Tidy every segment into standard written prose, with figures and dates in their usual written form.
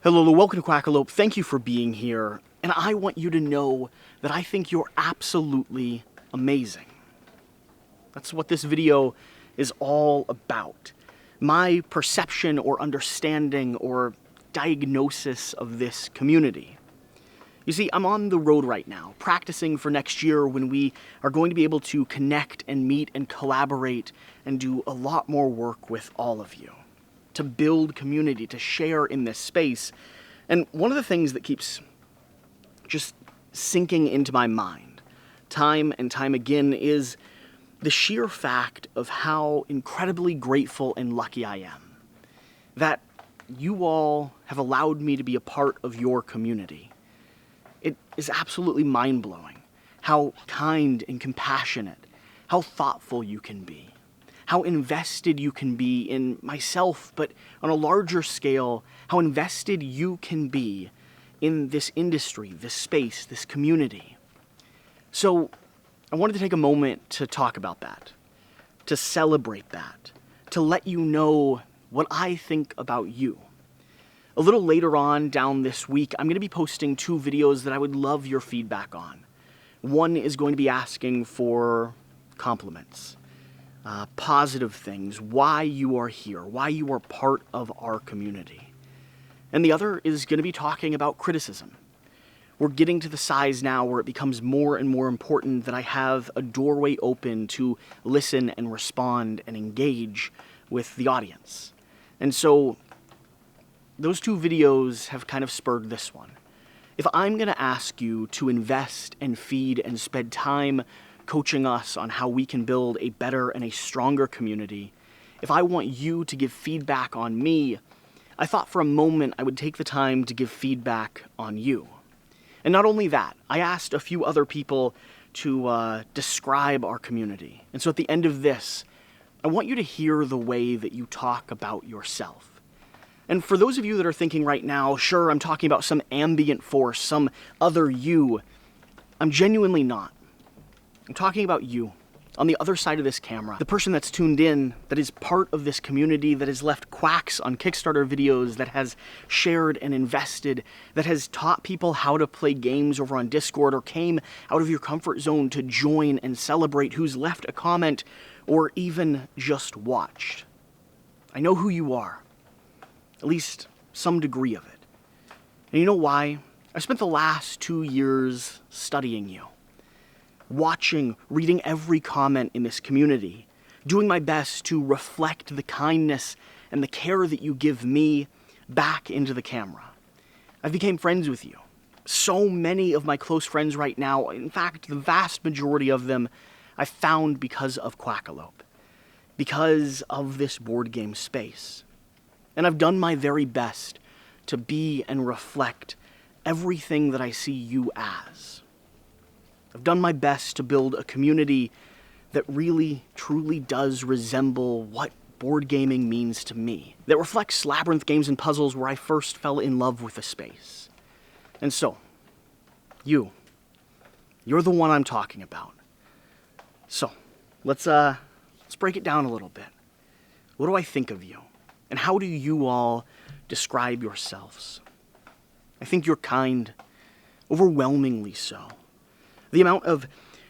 Hello, welcome to Quackalope. Thank you for being here. And I want you to know that I think you're absolutely amazing. That's what this video is all about. My perception or understanding or diagnosis of this community. You see, I'm on the road right now, practicing for next year when we are going to be able to connect and meet and collaborate and do a lot more work with all of you. To build community, to share in this space. And one of the things that keeps just sinking into my mind, time and time again, is the sheer fact of how incredibly grateful and lucky I am that you all have allowed me to be a part of your community. It is absolutely mind-blowing how kind and compassionate, how thoughtful you can be, how invested you can be in myself, but on a larger scale, how invested you can be in this industry, this space, this community. So I wanted to take a moment to talk about that, to celebrate that, to let you know what I think about you. A little later on down this week, I'm going to be posting 2 videos that I would love your feedback on. One is going to be asking for compliments. Positive things, why you are here, why you are part of our community. And the other is going to be talking about criticism. We're getting to the size now where it becomes more and more important that I have a doorway open to listen and respond and engage with the audience. And so those 2 videos have kind of spurred this one. If I'm going to ask you to invest and feed and spend time coaching us on how we can build a better and a stronger community, if I want you to give feedback on me, I thought for a moment I would take the time to give feedback on you. And not only that, I asked a few other people to describe our community. And so at the end of this, I want you to hear the way that you talk about yourself. And for those of you that are thinking right now, sure, I'm talking about some ambient force, some other you, I'm genuinely not. I'm talking about you, on the other side of this camera. The person that's tuned in, that is part of this community, that has left quacks on Kickstarter videos, that has shared and invested, that has taught people how to play games over on Discord, or came out of your comfort zone to join and celebrate, who's left a comment, or even just watched. I know who you are, at least some degree of it. And you know why? I spent the last 2 years studying you. Watching, reading every comment in this community, doing my best to reflect the kindness and the care that you give me back into the camera. I've become friends with you. So many of my close friends right now, in fact, the vast majority of them, I found because of Quackalope, because of this board game space. And I've done my very best to be and reflect everything that I see you as. I've done my best to build a community that really, truly does resemble what board gaming means to me. That reflects Labyrinth Games and Puzzles, where I first fell in love with the space. And so, you're the one I'm talking about. So, let's break it down a little bit. What do I think of you? And how do you all describe yourselves? I think you're kind, overwhelmingly so. The amount of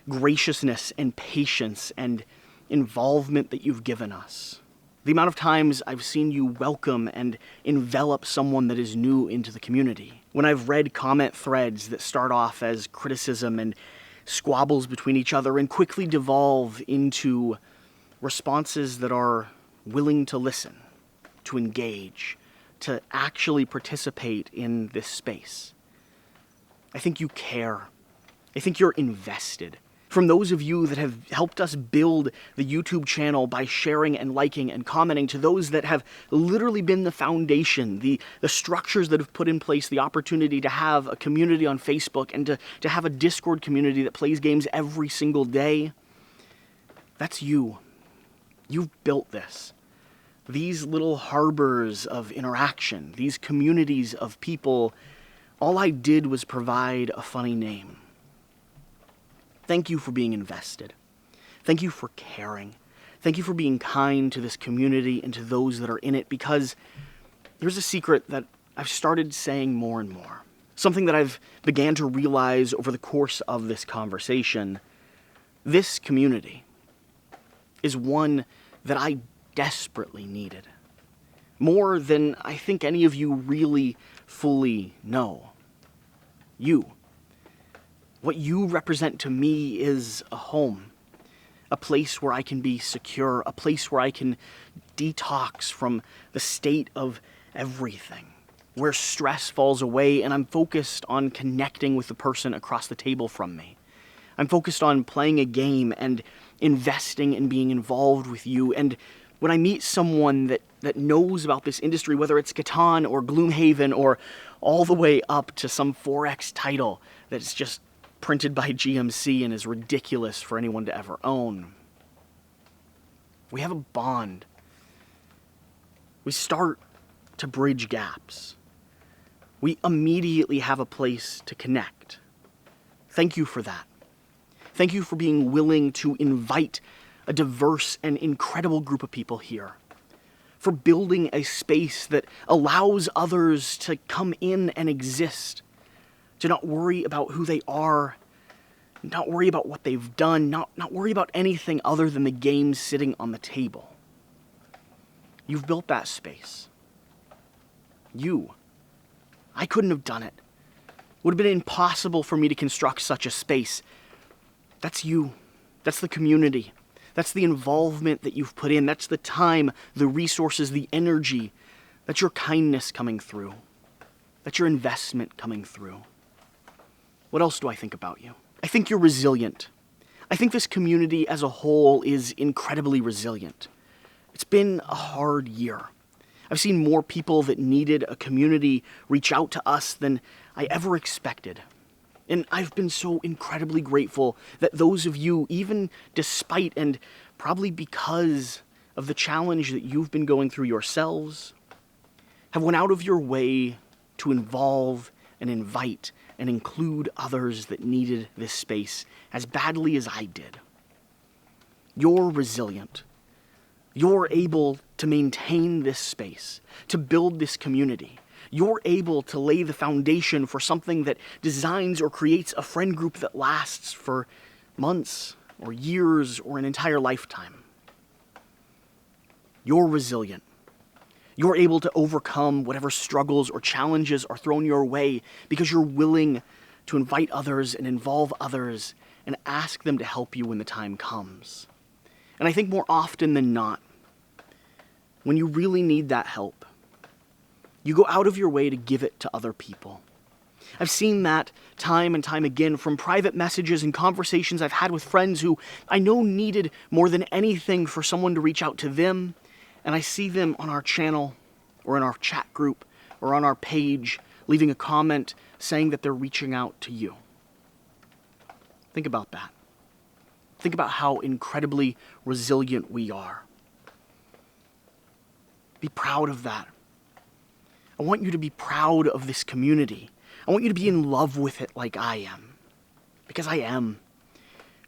graciousness and patience and involvement that you've given us. The amount of times I've seen you welcome and envelop someone that is new into the community. When I've read comment threads that start off as criticism and squabbles between each other and quickly devolve into responses that are willing to listen, to engage, to actually participate in this space. I think you care. I think you're invested. From those of you that have helped us build the YouTube channel by sharing and liking and commenting, to those that have literally been the foundation, the structures that have put in place the opportunity to have a community on Facebook and to have a Discord community that plays games every single day. That's you. You've built this. These little harbors of interaction, these communities of people, all I did was provide a funny name. Thank you for being invested. Thank you for caring. Thank you for being kind to this community and to those that are in it, because here's a secret that I've started saying more and more. Something that I've began to realize over the course of this conversation. This community is one that I desperately needed. More than I think any of you really fully know. You. What you represent to me is a home. A place where I can be secure. A place where I can detox from the state of everything. Where stress falls away and I'm focused on connecting with the person across the table from me. I'm focused on playing a game and investing and being involved with you. And when I meet someone that knows about this industry, whether it's Catan or Gloomhaven or all the way up to some 4X title that's just printed by GMC and is ridiculous for anyone to ever own, we have a bond. We start to bridge gaps. We immediately have a place to connect. Thank you for that. Thank you for being willing to invite a diverse and incredible group of people here. For building a space that allows others to come in and exist. To not worry about who they are, not worry about what they've done, not worry about anything other than the game sitting on the table. You've built that space. I couldn't have done it. It would have been impossible for me to construct such a space. That's you. That's the community. That's the involvement that you've put in. That's the time, the resources, the energy. That's your kindness coming through. That's your investment coming through. What else do I think about you? I think you're resilient. I think this community as a whole is incredibly resilient. It's been a hard year. I've seen more people that needed a community reach out to us than I ever expected. And I've been so incredibly grateful that those of you, even despite and probably because of the challenge that you've been going through yourselves, have went out of your way to involve and invite and include others that needed this space as badly as I did. You're resilient. You're able to maintain this space, to build this community. You're able to lay the foundation for something that designs or creates a friend group that lasts for months or years or an entire lifetime. You're resilient. You're able to overcome whatever struggles or challenges are thrown your way because you're willing to invite others and involve others and ask them to help you when the time comes. And I think more often than not, when you really need that help, you go out of your way to give it to other people. I've seen that time and time again from private messages and conversations I've had with friends who I know needed more than anything for someone to reach out to them, and I see them on our channel or in our chat group or on our page leaving a comment saying that they're reaching out to you. Think about that. Think about how incredibly resilient we are. Be proud of that. I want you to be proud of this community. I want you to be in love with it like I am. Because I am.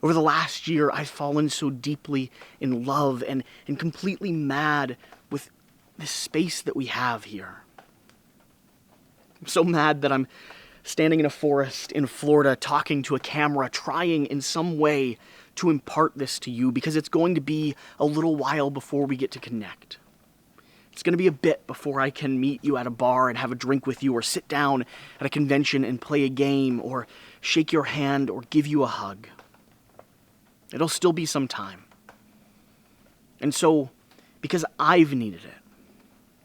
Over the last year, I've fallen so deeply in love and completely mad with this space that we have here. I'm so mad that I'm standing in a forest in Florida talking to a camera, trying in some way to impart this to you because it's going to be a little while before we get to connect. It's going to be a bit before I can meet you at a bar and have a drink with you or sit down at a convention and play a game or shake your hand or give you a hug. It'll still be some time. And so, because I've needed it,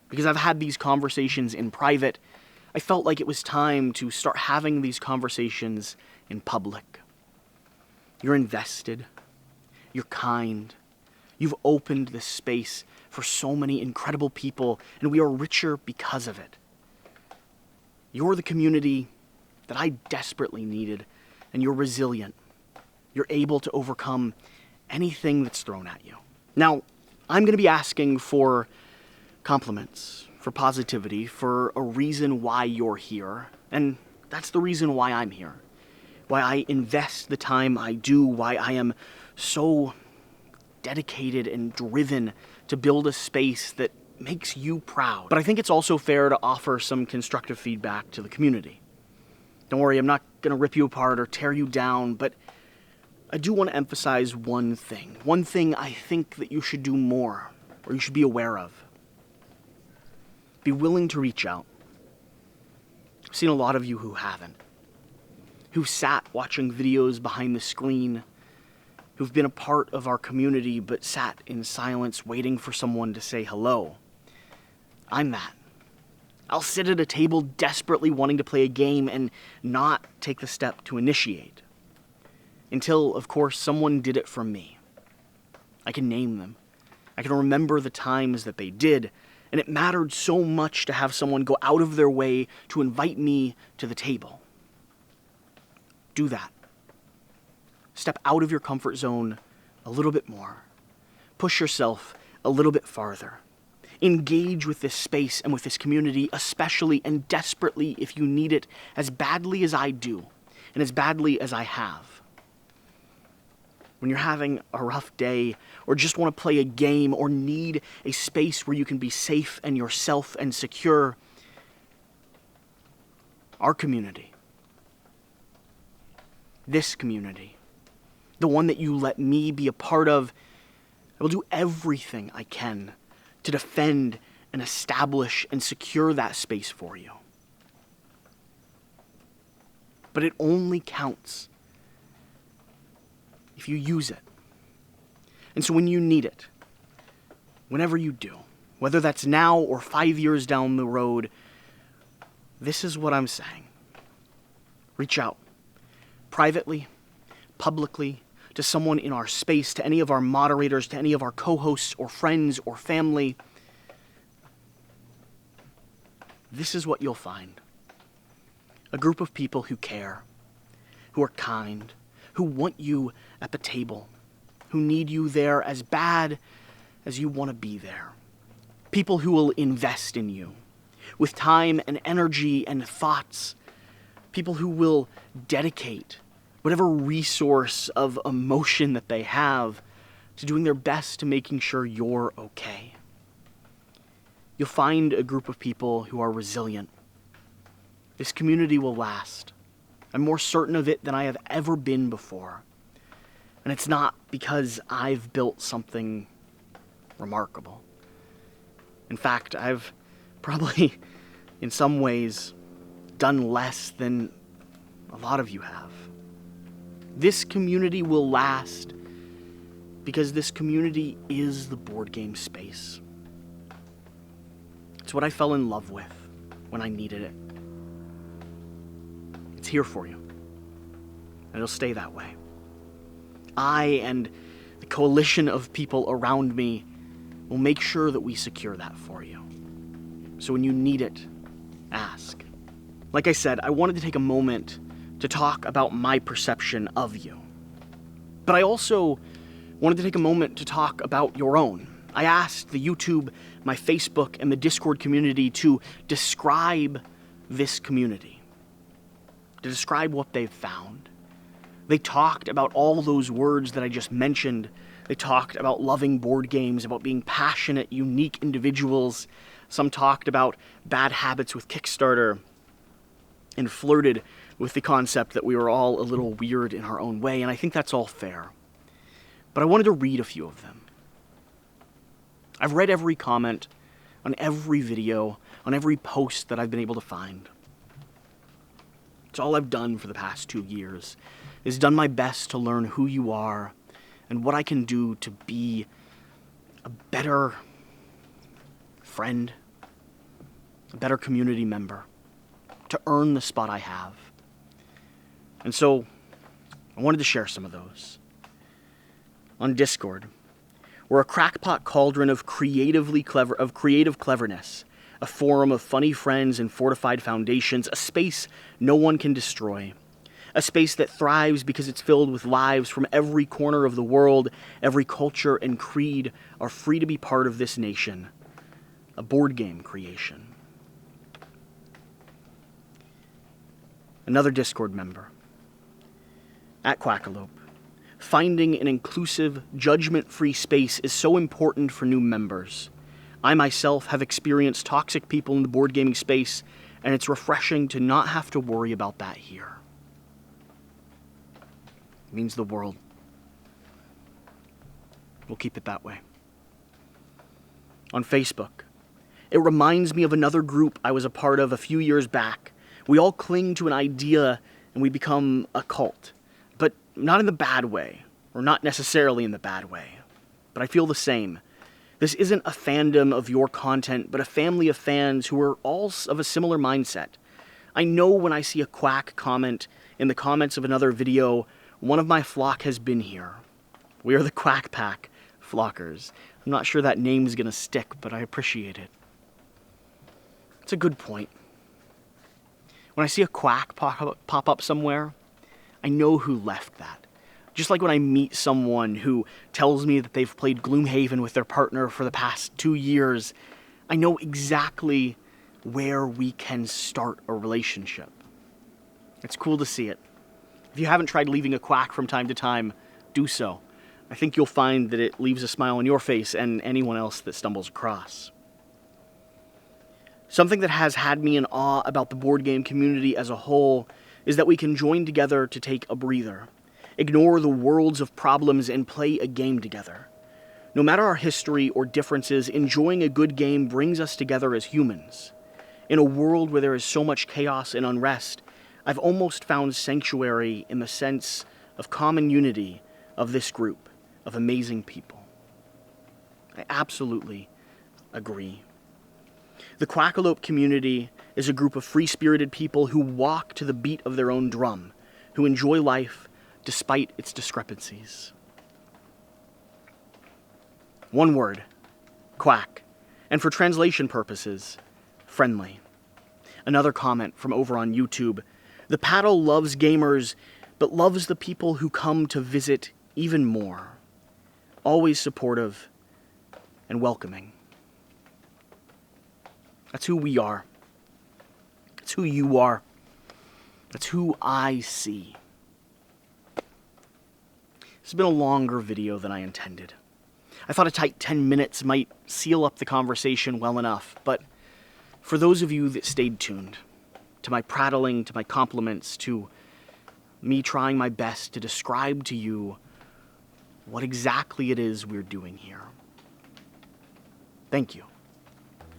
because I've had these conversations in private, I felt like it was time to start having these conversations in public. You're invested. You're kind. You've opened this space for so many incredible people, and we are richer because of it. You're the community that I desperately needed, and you're resilient. You're able to overcome anything that's thrown at you. Now, I'm going to be asking for compliments, for positivity, for a reason why you're here, and that's the reason why I'm here. Why I invest the time I do, why I am so dedicated and driven to build a space that makes you proud. But I think it's also fair to offer some constructive feedback to the community. Don't worry, I'm not going to rip you apart or tear you down, but I do want to emphasize one thing. One thing I think that you should do more, or you should be aware of. Be willing to reach out. I've seen a lot of you who haven't. Who've sat watching videos behind the screen, who've been a part of our community but sat in silence waiting for someone to say hello. I'm that. I'll sit at a table desperately wanting to play a game and not take the step to initiate. Until, of course, someone did it for me. I can name them. I can remember the times that they did, and it mattered so much to have someone go out of their way to invite me to the table. Do that. Step out of your comfort zone a little bit more. Push yourself a little bit farther. Engage with this space and with this community, especially and desperately if you need it, as badly as I do, and as badly as I have. When you're having a rough day, or just want to play a game, or need a space where you can be safe and yourself and secure, our community, this community, the one that you let me be a part of, I will do everything I can to defend and establish and secure that space for you. But it only counts if you use it. And so when you need it, whenever you do, whether that's now or 5 years down the road, this is what I'm saying. Reach out. Privately, publicly, to someone in our space, to any of our moderators, to any of our co-hosts or friends or family. This is what you'll find. A group of people who care, who are kind, who want you at the table, who need you there as bad as you want to be there. People who will invest in you with time and energy and thoughts. People who will dedicate whatever resource of emotion that they have to doing their best to making sure you're okay. You'll find a group of people who are resilient. This community will last. I'm more certain of it than I have ever been before. And it's not because I've built something remarkable. In fact, I've probably, in some ways, done less than a lot of you have. This community will last because this community is the board game space. It's what I fell in love with when I needed it. It's here for you, and it'll stay that way. I and the coalition of people around me will make sure that we secure that for you. So when you need it, ask. Like I said, I wanted to take a moment to talk about my perception of you. But I also wanted to take a moment to talk about your own. I asked the YouTube, my Facebook, and the Discord community to describe this community, to describe what they've found. They talked about all those words that I just mentioned. They talked about loving board games, about being passionate, unique individuals. Some talked about bad habits with Kickstarter and flirted with the concept that we were all a little weird in our own way, and I think that's all fair. But I wanted to read a few of them. I've read every comment on every video, on every post that I've been able to find. It's all I've done for the past 2 years, is done my best to learn who you are and what I can do to be a better friend, a better community member, to earn the spot I have. And so I wanted to share some of those. On Discord, we're a crackpot cauldron of creative cleverness, a forum of funny friends and fortified foundations, a space no one can destroy, a space that thrives because it's filled with lives from every corner of the world. Every culture and creed are free to be part of this nation, a board game creation. Another Discord member, at Quackalope. Finding an inclusive, judgment-free space is so important for new members. I myself have experienced toxic people in the board gaming space, and it's refreshing to not have to worry about that here. It means the world. We'll keep it that way. On Facebook, it reminds me of another group I was a part of a few years back. We all cling to an idea and we become a cult, but not in the bad way, or not necessarily in the bad way. But I feel the same. This isn't a fandom of your content, but a family of fans who are all of a similar mindset. I know when I see a Quack comment in the comments of another video, one of my flock has been here. We are the Quack Pack Flockers. I'm not sure that name's gonna stick, but I appreciate it. It's a good point. When I see a Quack pop up somewhere, I know who left that. Just like when I meet someone who tells me that they've played Gloomhaven with their partner for the past 2 years, I know exactly where we can start a relationship. It's cool to see it. If you haven't tried leaving a Quack from time to time, do so. I think you'll find that it leaves a smile on your face and anyone else that stumbles across. Something that has had me in awe about the board game community as a whole is that we can join together to take a breather, ignore the worlds of problems, and play a game together. No matter our history or differences, enjoying a good game brings us together as humans. In a world where there is so much chaos and unrest, I've almost found sanctuary in the sense of common unity of this group of amazing people. I absolutely agree. The Quackalope community is a group of free-spirited people who walk to the beat of their own drum, who enjoy life despite its discrepancies. One word, quack, and for translation purposes, friendly. Another comment from over on YouTube. The paddle loves gamers, but loves the people who come to visit even more. Always supportive and welcoming. That's who we are. That's who you are. That's who I see. This has been a longer video than I intended. I thought a tight 10 minutes might seal up the conversation well enough, but for those of you that stayed tuned, to my prattling, to my compliments, to me trying my best to describe to you what exactly it is we're doing here, thank you.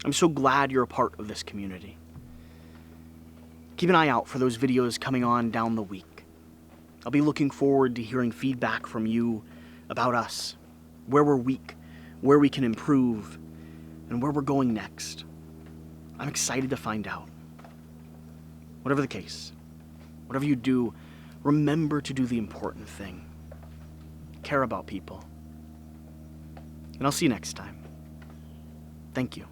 I'm so glad you're a part of this community. Keep an eye out for those videos coming on down the week. I'll be looking forward to hearing feedback from you about us, where we're weak, where we can improve, and where we're going next. I'm excited to find out. Whatever the case, whatever you do, remember to do the important thing. Care about people. And I'll see you next time. Thank you.